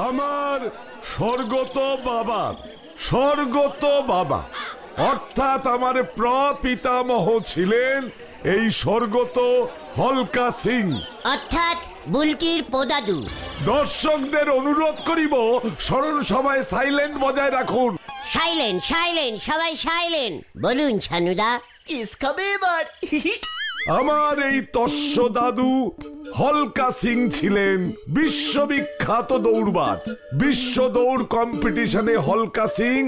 আমার স্বর্গত বাবা অর্থাৎ আমার প্রপিতামহ ছিলেন এই স্বর্গত হলকা সিং, অর্থাৎ বুলটির পোদাদু। দর্শকদের অনুরোধ করিব স্মরণ সভায় সাইলেন্ট বজায় রাখুন। সাইলেন্ট সাইলেন্ট, সবাই সাইলেন্ট। বলুন ছানুদা, কিস খাবে এবার? আমার এই তস্য দাদু হলকা সিং ছিলেন বিশ্ববিখ্যাত দৌড়বাজ। বিশ্ব দৌড় কম্পিটিশনে হলকা সিং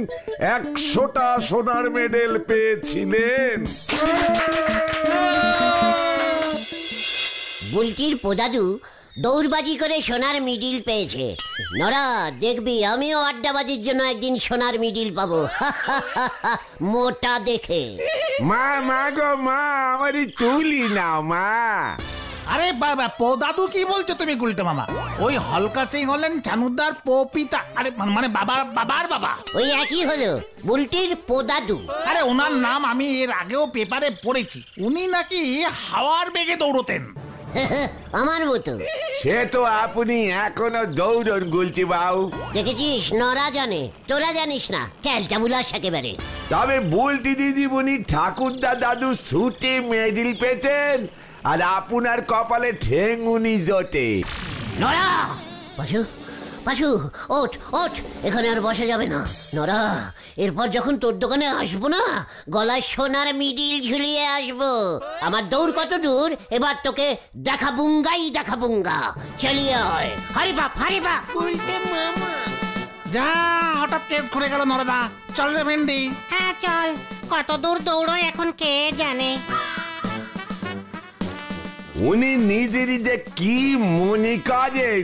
100টা সোনার মেডেল পেয়েছিলেন। বুলটির পোদাদু দৌড়বাজি করে সোনার মিডিল পেয়েছে। নরা দেখবি, আমিও আড্ডাবাজির জন্য একদিন সোনার মিডিল পাবো, মোটা দেখে। মা গো মা, আমারই তুলি নাও মা। আরে বাবা, পোদাদু কি বলছো তুমি গুলটে মামা? ওই হলকা সিং হলেন চানুদার পিতা, আরে মানে বাবার বাবা। ওই একই হলো, বুলটির পোদাদু। আরে ওনার নাম আমি এর আগেও পেপারে পড়েছি। উনি নাকি হাওয়ার বেগে দৌড়তেন। আমার মতো। সে তো আপনি এখনো দৌড়ন গুলটি বাবু। দেখেছিস, নরা জানে, তোরা জানিস না। ক্যালটা বুলাস একেবারে। তবে বুলটি দিদিমণি ঠাকুরদা দাদু ছুটে মেডেল পেতেন, আর আপনার কপালে ঠেঙ্গুনি জোটে। নরা, পাশু পাশু, ওঠ ওঠ, এখানে আর বসা যাবে না। নরা, এরপর যখন তোর দোকানে আসবো না, গলায় সোনার মিডিল ঝুলিয়ে আসবো। আমার দৌড় কত দূর এবার তোকে দেখাবুঙ্গা। চলিয়ে হয়, হারি বাপ। উল্টে মামা। যা, হঠাৎ কেস ঘুরে গেল নরদা। চল রে ভেন্ডি। হ্যাঁ চল, কত দূর দৌড়ো এখন কে জানে। উনি নিজেরই যে কি মনে করেন,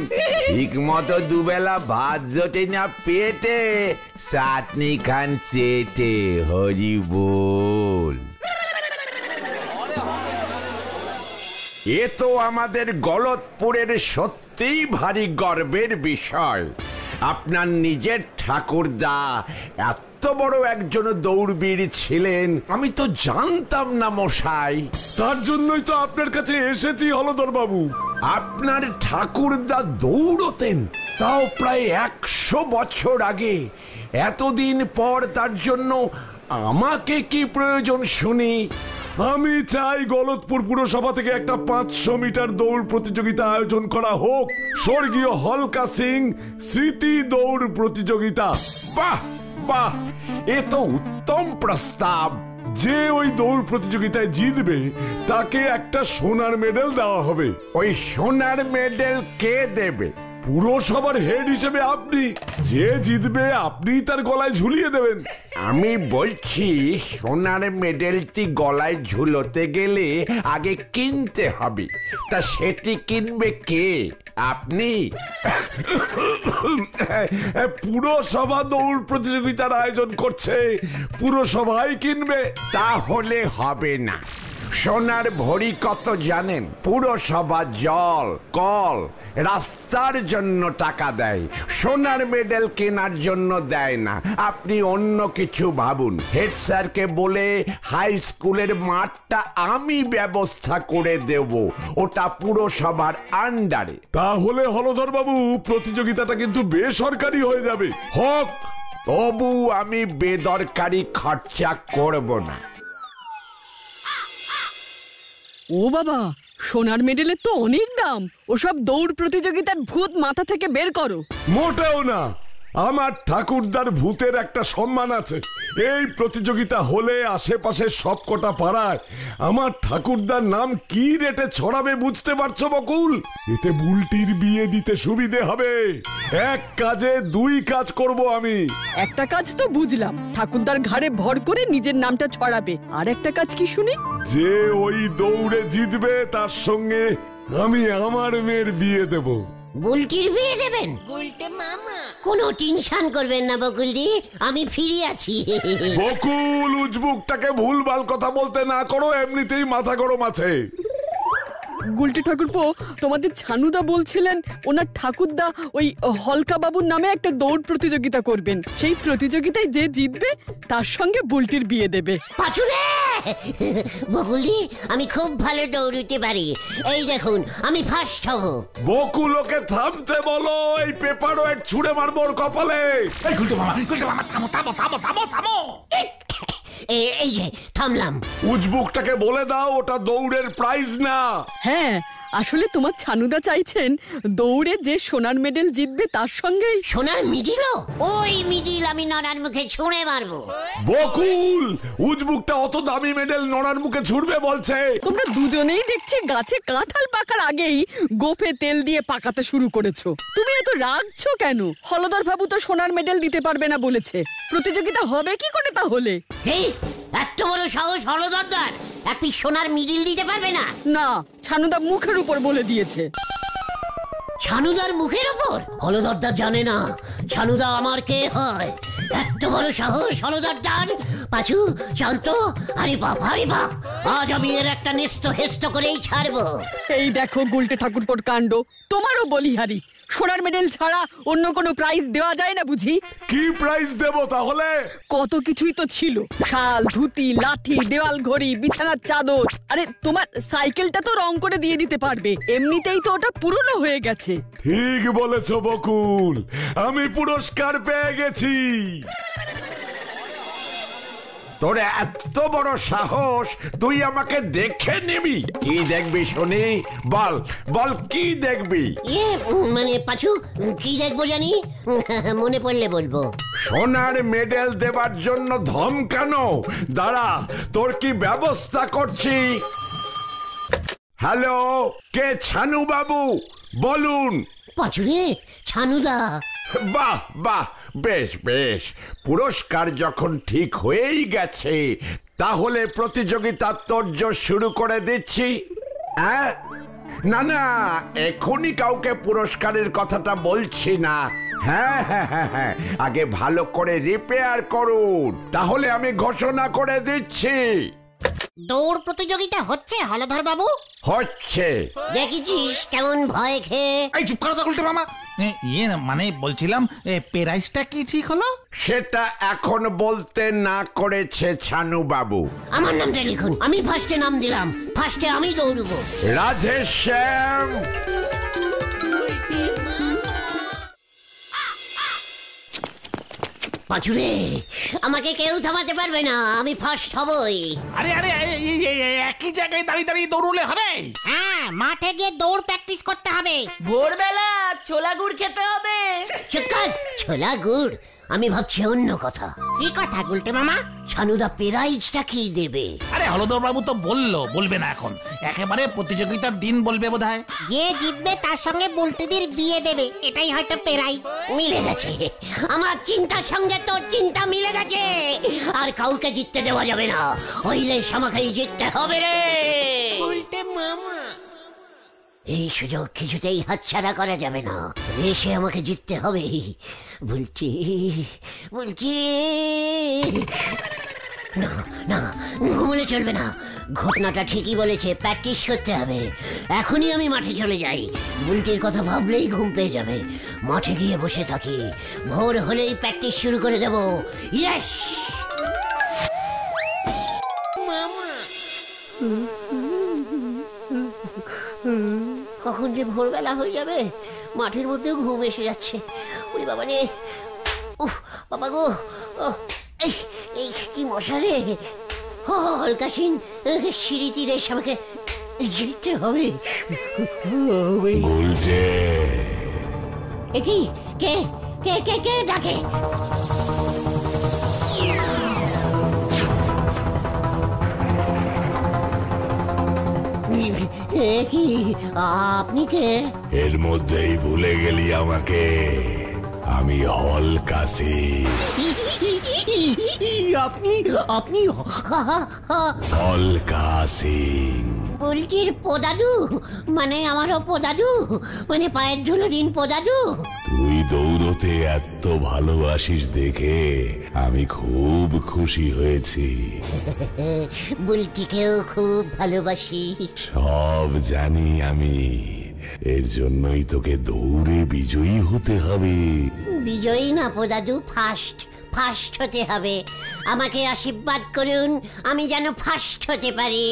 ঠিক মতো দুবেলা ভাত জোটে না পেটে, চাটনি খান চেটে। হরি বল। এ তো আমাদের গলতপুরের সত্যিই ভারী গর্বের বিষয়। আপনার নিজের ঠাকুরদা এত বড় একজন দৌড়বীর ছিলেন, আমি তো জানতাম না মশাই। তার জন্যই তো আপনার কাছে এসেছি হলধর বাবু। আপনার ঠাকুরদা দৌড়তেন, তাও প্রায় 100 বছর আগে। এতদিন পর তার জন্য আমাকে কি প্রয়োজন শুনি? আমি চাই গলতপুর পুরসভা থেকে একটা 500 মিটার দৌড় প্রতিযোগিতা আয়োজন করা হোক। স্বর্গীয় হলকা সিং স্মৃতি দৌড় প্রতিযোগিতা। বাহ বাহ, এ তো উত্তম প্রস্তাব। যে ওই দৌড় প্রতিযোগিতায় জিতবে তাকে একটা সোনার মেডেল দেওয়া হবে। ওই সোনার মেডেল কে দেবে? পুরসভার হেড হিসেবে আপনি। যে জিতবে আপনি তার গলায় ঝুলিয়ে দেবেন। আমি বলছি, সোনার মেডেলটি গলায় ঝুলোতে গেলে আগে কিনতে হবে। তা সেটি কিনবে কে? আপনি? পুরসভা দৌড় প্রতিযোগিতার আয়োজন করছে, পুরসভাই কিনবে। তাহলে হবে না। সোনার ভরি কত জানেন? পুরসভা জল, কল, রাস্তার জন্য টাকা দেয়, সোনার মেডেল কেনার জন্য দেয় না। আপনি অন্য কিছু ভাবুন। হেড স্যারকে বলে হাই স্কুলের মাঠটা আমি ব্যবস্থা করে দেব, ওটা পুরসভার আন্ডারে। তাহলে হলধর বাবু, প্রতিযোগিতাটা কিন্তু বেসরকারি হয়ে যাবে। হোক, তবু আমি বেদরকারি খরচা করব না। ও বাবা, সোনার মেডেলের তো অনেক দাম। ওসব দৌড় প্রতিযোগিতার ভূত মাথা থেকে বের করো। মোটেও না, আমার ঠাকুরদার ভূতের একটা সম্মান আছে। এই প্রতিযোগিতা হলে আশেপাশের সবকটা পাড়ায় আমার ঠাকুরদার নাম কি রেটে ছড়াবে বুঝতে পারছো বকুল? এতে বুলটির বিয়ে দিতে সুবিধে হবে। এক কাজে দুই কাজ করব আমি। একটা কাজ তো বুঝলাম, ঠাকুরদার ঘাড়ে ভর করে নিজের নামটা ছড়াবে। আর একটা কাজ কি শুনি? যে ওই দৌড়ে জিতবে তার সঙ্গে আমি আমার মেয়ের বিয়ে দেব। বুলটির বিয়ে দেবেন? উল্টে মামা। কোনো টেনশন করবেন না বকুলদি, আমি ফিরে আছি। বকুল, উজবুকটাকে ভুলভাল কথা বলতে না করো, এমনিতেই মাথা গরম আছে। গুলটি ঠাকুরপো, তোমাদের ছানুদা বলছিলেন ওনার ঠাকুরদা ওই হলকা বাবুর নামে একটা দৌড় প্রতিযোগিতা করবেন। সেই প্রতিযোগিতায় যে জিতবে তার সঙ্গে বুলটির বিয়ে দেবে। পাচুরে বকুলি, আমি খুব ভালো দৌড়তে পারি। এই দেখুন, আমি ফার্স্ট হব। বকুল, ওকে থামতে বলো, এই পেপার ওয়েট ছুঁড়ে মারবো ওর কপালে। এই গুলটে মামা থামো থামো থামো থামো থামো। এই যে থামলাম। উজবুকটাকে বলে দাও ওটা দৌড়ের প্রাইজ না। হ্যাঁ, আসলে তোমার ছানুদা চাইছেন দৌড়ে যে সোনার মেডেল জিতবে তার সঙ্গেই। সোনার মিডিলও? ওই মিডিল আমি নড়ার মুখে ছুঁড়ে মারবো। বকুল, উজবুকটা অত দামি মেডেল নড়ার মুখে ছুড়বে বলছে। তোমরা দুজনেই দেখছি গাছে কাঁঠাল পাকার আগেই গোফে তেল দিয়ে পাকাতে শুরু করেছো। তুমি এত রাগছো কেন? হলদর বাবু তো সোনার মেডেল দিতে পারবে না বলেছে। প্রতিযোগিতা হবে কি করে তাহলে? এই এত বড় সাহস হলদরদার, এক পিস সোনার মিডিল দিতে পারবে না? না, ছানুদা মুখের উপর বলে দিয়েছে। ছানুদার মুখের ওপর? হলদরদা জানে না ছানুদা আমার কে হয়। এত বড় সাহস হলদরদার! পাঁচু, চল তো। আরে বাপ, আরে বাপ, আজ আমি এর একটা নেস্ত হেস্ত করেই ছাড়বো। এই দেখো গুলটে ঠাকুরপোর কাণ্ড। তোমারও বলিহারি। সোনার মেডেল ছাড়া অন্য কোনো প্রাইজ দেওয়া যায় না বুঝি? কি প্রাইজ দেব তাহলে? কত কিছুই তো ছিল, শাল, ধুতি, লাঠি, দেওয়াল ঘড়ি, বিছানার চাদর। আরে তোমার সাইকেলটা তো রং করে দিয়ে দিতে পারবে, এমনিতেই তো ওটা পুরনো হয়ে গেছে। ঠিক বলেছো বকুল, আমি পুরস্কার পেয়ে গেছি। তোর এত বড় সাহস, তুই আমাকে দেখে নিবি? কি দেখবি শুনি? বল বল, কি দেখবি? মানে পাঁচু, কি দেখবো জানি? মনে পড়লে বলবো। সোনার মেডেল দেবার জন্য ধমকানো। দাঁড়া, তোর কি ব্যবস্থা করছি। হ্যালো, কে? ছানু বাবু বলুন। পাঁচু রে, ছানুদা। বাহ বাহ, বেশ বেশ। পুরস্কার যখন ঠিক হয়েই গেছে, তাহলে প্রতিযোগিতার তোড়জোড় শুরু করে দিচ্ছি। হ্যাঁ, না না, এখনই কাউকে পুরস্কারের কথাটা বলছি না। হ্যাঁ হ্যাঁ হ্যাঁ হ্যাঁ, আগে ভালো করে রিপেয়ার করুন, তাহলে আমি ঘোষণা করে দিচ্ছি। দৌড় প্রতিযোগিতা হচ্ছে হলধর বাবু? হচ্ছে। দেখেছিস কেমন ভয় খেয়ে? এই চুপ করো তো গুলটে মামা। মানে বলছিলাম, প্রাইজটা কি ঠিক হলো? সেটা এখন বলতে না করেছে ছানু বাবু। আমার নামটা লিখুন, আমি ফার্স্টে নাম দিলাম। ফার্স্টে আমি দৌড়বো। রাধেশ্যাম। পাঁচুরে, আমাকে কেউ থামাতে পারবে না, আমি ফার্স্ট হবই। আরে আরে, একই জায়গায় দাঁড়িয়ে দাঁড়িয়ে দৌড়লে হবে? হ্যাঁ, মাঠে গিয়ে দৌড় প্র্যাকটিস করতে হবে। ভোরবেলা ছোলা গুড় খেতে হবে। চুকার, ছোলা গুড়? আমি ভাবছি অন্য কথা। কি কথা গুলটে মামা? ছানুদা প্রাইজটা কি দেবে? আরে হলদর বাবু তো বলবে না এখন, একেবারে প্রতিযোগিতার দিন বলবে বোধহয়। যে জিতবে তার সঙ্গে বুলটিদির বিয়ে দেবে, এটাই হয়তো প্রাইজ। মিলে গেছে, আমার চিন্তার সঙ্গে তোর চিন্তা মিলে গেছে। আর কাউকে জিততে দেওয়া যাবে না, হইলে আমাকেই জিততে হবে রে। গুলটে মামা। এই সুযোগ কিছুতেই হাতছাড়া করা যাবে না, রেসে আমাকে জিততে হবে। বলছি বলছি, না না, ঘুমলে চলবে না। ঘটনাটা ঠিকই বলেছে, প্র্যাকটিস করতে হবে। এখনই আমি মাঠে চলে যাই। বুলটির কথা ভাবলেই ঘুম পেয়ে যাবে। মাঠে গিয়ে বসে থাকি, ভোর হলেই প্র্যাকটিস শুরু করে দেব। ইয়েস! মামা। কখন যে ভোরবেলা হয়ে যাবে, মাঠের মধ্যেও ঘুম এসে যাচ্ছে। ওই বাবা রে, উফ বাবা গো, এই এই কি মশা রে! হলকা সিং, সিঁড়িটি রেস আমাকে জিততে হবে। কি কে কে কে কে ডাকে? কি আপনি কে? এর মধ্যেই ভুলে গেলি আমাকে? আমি হলকা সিং। আপনি আপনি হলকা সিং। বুলটির পোদাদু? মানে আমারও পোদাদু, মানে পায়ের ধুলো দিন পোদাদু। তুই দৌড়তে এত ভালোবাসিস দেখে আমি খুব খুশি হয়েছি। বুলটিকেও খুব ভালোবাসি। সব জানি আমি, এর জন্যই তোকে দৌড়ে বিজয়ী হতে হবে। বিজয়ী না পোদাদু, ফার্স্ট ফার্স্ট হতে হবে। আমাকে আশীর্বাদ করুন, আমি যেন ফার্স্ট হতে পারি।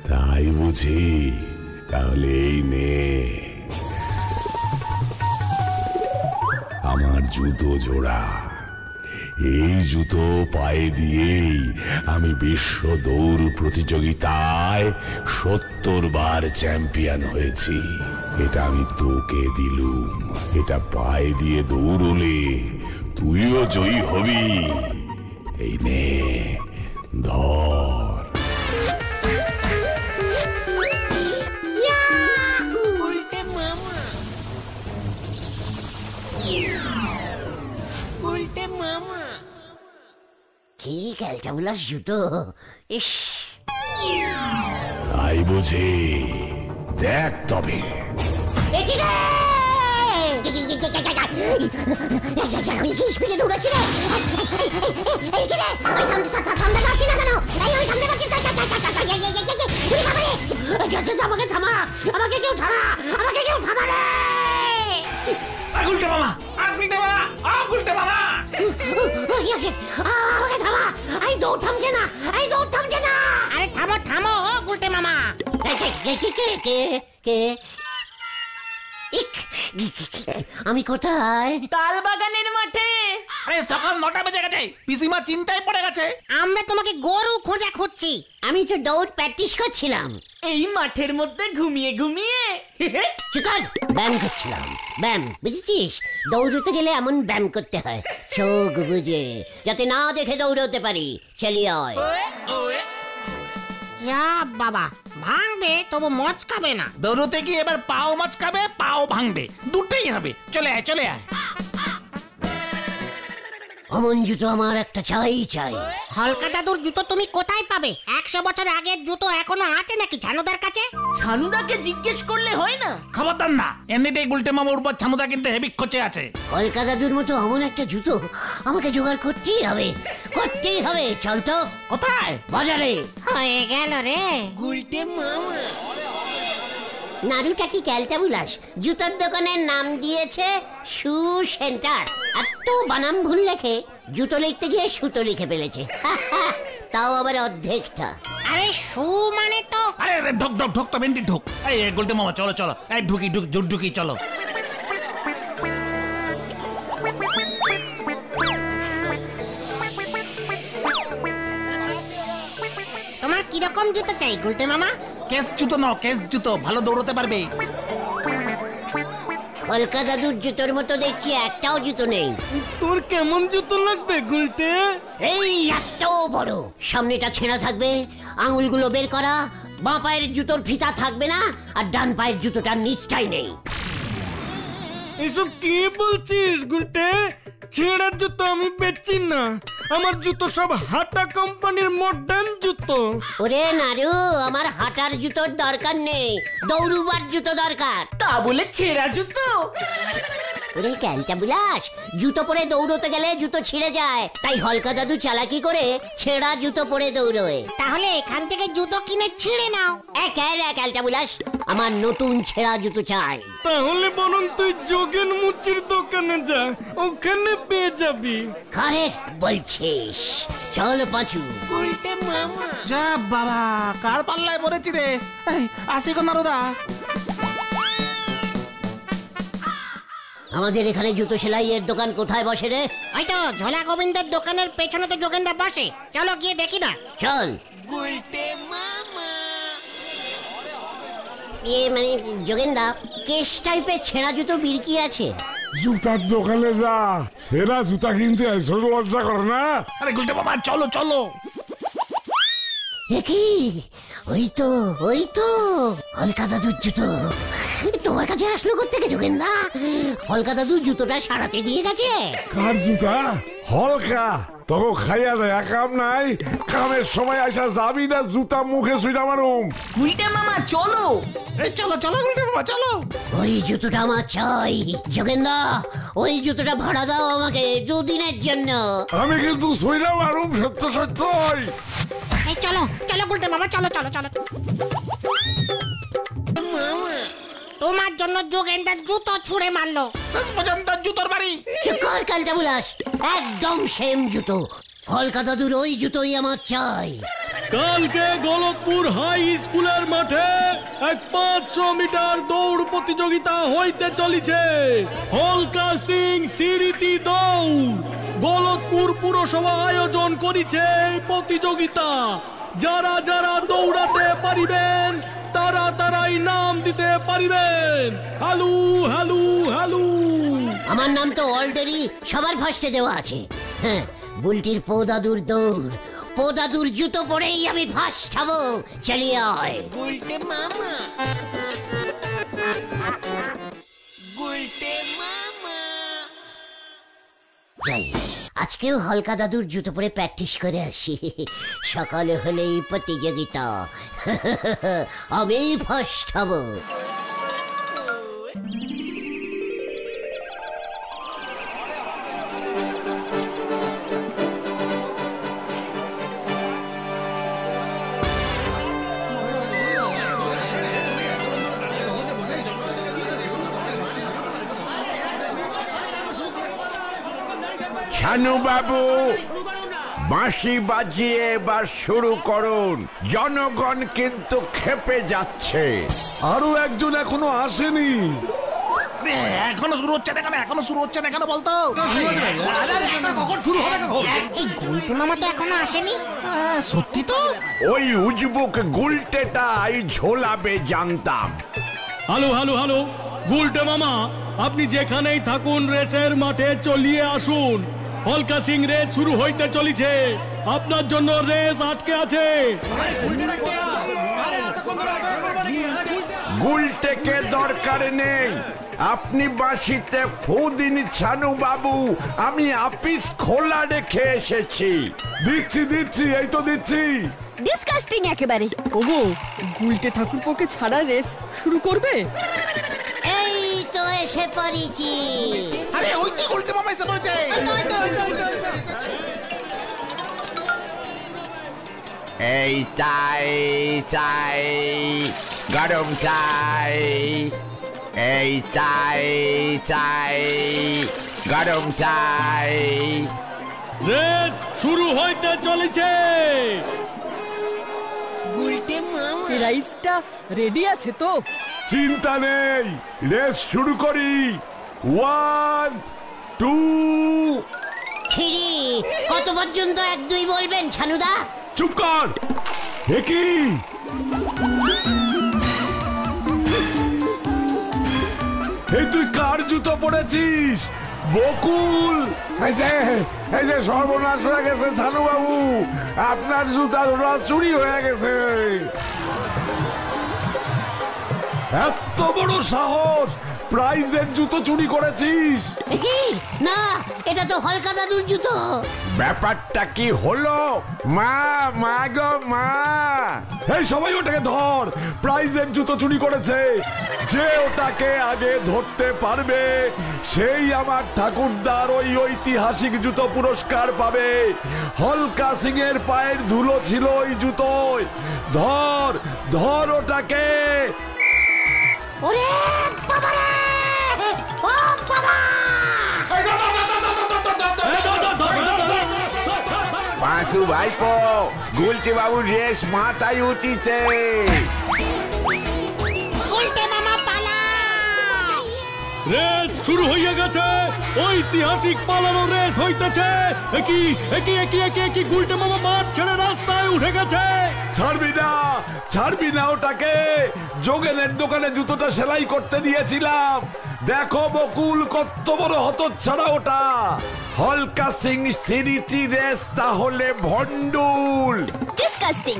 তাই বুঝি? তাহলে এই নে আমার জুতো জোড়া। এই জুতো পায়ে দিয়েই আমি বিশ্ব দৌড় প্রতিযোগিতায় 70 বার চ্যাম্পিয়ন হয়েছি। এটা আমি তোকে দিলুম। এটা পায়ে দিয়ে দৌড়লে তুইও জয়ী হবি। এই নে ধর। উল্টে মামা উল্টে মামা কি ক্যালটাবুলাস জুতো! ইস, তাই বুঝি? দেখ তবে। একি রে! আমি কি স্পিডে দৌড়াচ্ছি রে? এই কি রে? আমি থামতে পারছি না কেন? আমি থামতে পারছি না। আমাকে থামা! আমাকে কেউ থামা! আমাকে কেউ থামা রে! গুলটে মামা, গুলটে মামা, গুলটে মামা। আমাকে থামা! এই দৌড় থামছে না! এই দৌড় থামছে না! আরে থামো থামো ও গুলটে মামা। কে? আমি কোথায়? তাল বাগানের মাঠে। আরে সকাল 9টা বেজে গেছে, পিসিমা চিন্তায় পড়ে গেছে। আমরা তোমাকে গরু খোঁজা খুঁজছি। আমি তো দৌড় প্র্যাকটিস করছিলাম। এই মাঠের মধ্যে ঘুমিয়ে ঘুমিয়ে। চিকন ব্যায়াম করছিলাম। ব্যায়াম বুঝেছিস? দৌড়তে গেলে এমন ব্যায়াম করতে হয়, চোখ বুঝে, যাতে না দেখে দৌড়তে পারি। চলিয়ে আয়। যা বাবা, ভাঙবে তবু মচকাবে না। দৌড়তে গিয়ে এবার পাও মাচকাবে, পাও ভাঙবে, দুটোই হবে। চলে আয়, চলে আয়। অমন জুতো আমার একটা চাই। হলকা দাদুর জুতো তুমি কোথায় পাবে? 100 বছর আগের জুতো এখনো আছে নাকি ছানুদার কাছে? ছানুদাকে জিজ্ঞেস করলে হয় না? খবরদার না, এমনিতেই গুলটে মামার উপর ছানুদা কিন্তু হেভি খোঁচে আছে। কলকা দাদুর মতো অমন একটা জুতো আমাকে জোগাড় করতেই হবে। চল তো। কোথায়? বাজারে। হয়ে গেল রে। উল্টে মামা নাড়ুটা কি ক্যালটাবুলাস জুতোর দোকানের নাম দিয়েছে শু সেন্টার। আর তো বানাম ভুল লেখে জুতো লিখতে গিয়ে সুতো লিখে ফেলেছে। তাও আবার অর্ধেকটা। আরে শু মানে তো। আরে ঢোক ঢোক ঢোক তো ভেন্ডি ঢোক। এই গুলটে মামা চলো চলো, এই ঢুকি চলো। তোমার কিরকম জুতো চাই গুলটে মামা? কেস জুতো নাও, কেস জুতো, ভালো দৌড়তে পারবে। কলকা দাদুর জুতোর মতো দেখছি একটাও জুতো নেই। তোর কেমন জুতো লাগবে গুলটে? এই এত বড়, সামনেটা ছেঁড়া থাকবে, আঙুলগুলো বের করা, বাঁ পায়ের জুতোর ফিতা থাকবে না, আর ডান পায়ের জুতোটার নিচটাই নেই। এসব কি বলছিস গুলটে? ছেঁড়া জুতো আমি বেচি না। আমার জুতো সব হাটা কোম্পানির মডার্ন জুতো। ওরে নারু, আমার হাঁটার জুতোর দরকার নেই, দৌড়ুবার জুতো দরকার। তা বলে ছেঁড়া জুতো? ওরে ক্যালটাবুলাস, জুতো পরে দৌড়তে গেলে জুতো ছিঁড়ে যায়, তাই হলকা দাদু চালাকি করে ছেঁড়া জুতো পরে দৌড়োয়। তাহলে এখান থেকে জুতো কিনে ছিঁড়ে নাও। ক্যালটাবুলাস, আমার নতুন ছেঁড়া জুতো চাই। তাহলে বরং তুই যোগেন মুচির দোকানে যা, ওখানে পেয়ে যাবি। কারেক্ট বলছিস, চল পাঁচু। উল্টে মামা যা বাবা, কার পাল্লায় পড়েছি রে। এই আসি গো নারুদা। আমাদের এখানে জুতো সেলাইয়ের দোকান কোথায় বসে রে? ওই তো ঝোলা গোবিন্দের দোকানের পেছনে তো যোগেনদা বসে, চলো গিয়ে দেখি না। চল। উল্টে মামা মানে যোগেনদা, কেশ টাইপের ছেঁড়া জুতো বিরকি আছে? জুতার দোকানে যা, সেরা জুতা কিনতে এসে লজ্জা করে না? আরে গুলটে মামা চলো চলো। কি? ওই তো হলকা দাদুর জুতো। তোমার কাছে আসলো কোত্থেকে যোগেনদা? হলকা দাদুর জুতোটা সারাতে দিয়ে গেছে। কার জুতা? হলকা তোকে খাইয়া দেয়, কাম নাই। কামের সময় আসা যাবি না, জুতা মুখে সুইটা মারুম। উল্টে মামা চলো। এই চলো চলো গুলটে মামা চলো। ওই জুতোটা আমার চাই যোগেনদা। ওই জুতোটা ভাড়া দাও আমাকে 2 দিনের জন্য। আমি কিন্তু সুইটা মারুম, সত্যই। এই চলো চলো গুলটে মামা, চলো চলো চলো। মামা তোমার জন্য যোগেন্দ্র জুতো ছুঁড়ে মারলো। শেষ পর্যন্ত জুতোর বাড়ি। চুপ কর কালটা বুলাস, একদম সেম জুতো। হলকা দাদুর ওই জুতোই আমার চাই। কালকে গোলকপুর হাই স্কুলের মাঠে এক 500 মিটার দৌড় প্রতিযোগিতা হইতে চলিছে। হলকা সিং স্মৃতি দৌড় গোলকপুর পুরসভা আয়োজন করিছে এই প্রতিযোগিতা। যারা যারা দৌড়াতে পারিবেন তারা তারাই নাম দিতে পারিবেন। হ্যালু হ্যালু হ্যালু। আমার নাম তো অলরেডি সবার ফার্স্টে দেওয়া আছে। হ্যাঁ, বুলটির পোদাদুর দৌড়, পোদাদুর জুতো পরেই আমি ফার্স্ট হবো। চলিয়ে আয়। উল্টে মামা উল্টে মামা। যাই, আজকেও হলকা দাদুর জুতো পরে প্র্যাকটিস করে আসি। সকালে হলেই প্রতিযোগিতা, আমি ফার্স্ট হব। ছানু বাবু, বাঁশি বাজিয়ে এবার শুরু করুন। জনগণ কিন্তু ক্ষেপে যাচ্ছে। আরো একজন এখনো আসেনি। এখনো শুরু হচ্ছে না কেন? এখনো শুরু হচ্ছে না কেন বলতো? এই গুলটে মামা তো এখনো আসেনি। সত্যি তো? ওই উজবুক গুলটেটাই ঝোলাবে জানতাম। হ্যালো হ্যালো হ্যালো, গুলটে মামা আপনি যেখানেই থাকুন রেসের মাঠে চলিয়ে আসুন। হলকা সিং রেস শুরু হইতে চলিছে, আপনার জন্য রেস আটকে আছে। গুলটেকে দরকার নেই, আপনি বাঁশিতে ফু দিন ছানু বাবু। আমি আপিস খোলা রেখে এসেছি। দিচ্ছি দিচ্ছি, এই তো দিচ্ছি। ডিসকাস্টিং একেবারে। ওগো, গুলটে ঠাকুরপোকে ছাড়া রেস শুরু করবে? এই তো এসে পড়েছি। আরে ওই তো উল্টে মামা এসে পড়েছে। এই চাই চাই গরম চাই, এই চাই চাই গরম চাই। রেস শুরু হইতে চলেছে। উল্টে মামা রাইসটা রেডি আছে তো? চিন্তা নেই, রেস শুরু করি। 1 2 3। কত পর্যন্ত 1 2 বলবেন ছানুদা? চুপ কর। এ কি? এই তুই কার জুতো পড়েছিস? বকুল, এই যে সর্বনাশ হয়ে গেছে ছানু বাবু, আপনার জুতা দুটো চুরি হয়ে গেছে। এত বড় সাহস, প্রাইজের জুতো চুরি করেছিস? কি না, এটা তো হলকা দাদুর জুতো। ব্যাপারটা কি হলো? মা, মা গো মা। এই সবাই ওটাকে ধর, প্রাইজের জুতো চুরি করেছে। যে ওটাকে আগে ধরতে পারবে সেই আমার ঠাকুরদার ওই ঐতিহাসিক জুতো পুরস্কার পাবে। হলকা সিং এর পায়ের ধুলো ছিল ওই জুতোয়। ধর ধর ওটাকে। ওরে বাবা রে! ও বাবা! পাঁচু ভাইপো, গুলটে বাবু রেস মাথায় উঠিছে। গুলটে মামা পালা। রেস শুরু হয়ে গেছে, ঐতিহাসিক পালানো রেস হইতেছে। একই একই একই একই একই গুলটে মামা মাঠ ছেড়ে রাস্তায় উঠে গেছে। ছাড়বি না, ছাড়বি না ওটাকে। যোগেনের দোকানে জুতোটা সেলাই করতে দিয়েছিলাম। দেখো বকুল, কত বড় হতচ্ছাড়া ওটা। হলকা সিং স্মৃতি রেস তাহলে ভন্ডুল। ডিসকাস্টিং।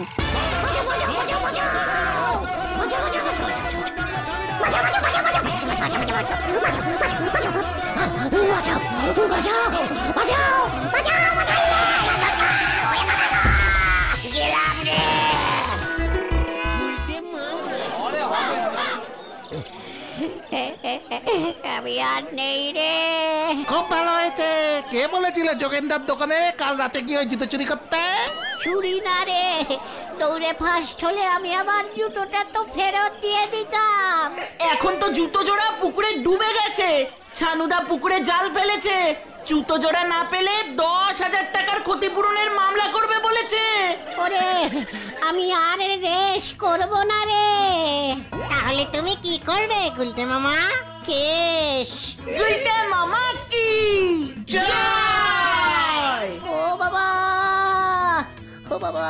আমি আর নেই রে। খুব ভালো হয়েছে। কে বলেছিল যোগেন্দ্রার দোকানে কাল রাতে গিয়ে জুতো চুরি করতে? চুরি না রে, দৌড়ে ফার্স্ট হলে আমি আমার জুতোটা তো ফেরত দিয়ে দিতাম। এখন তো জুতো জোড়া পুকুরে ডুবে গেছে, ছানুদা পুকুরে জাল ফেলেছে, জুতো জোড়া না পেলে 10,000 টাকার ক্ষতিপূরণের মামলা করবে বলেছে। ওরে, আমি আর রেস করব না রে। তাহলে তুমি কি করবে গুলটে মামা? কেশ। গুলটে মামা কি জয়! ও বাবা, ও বাবা।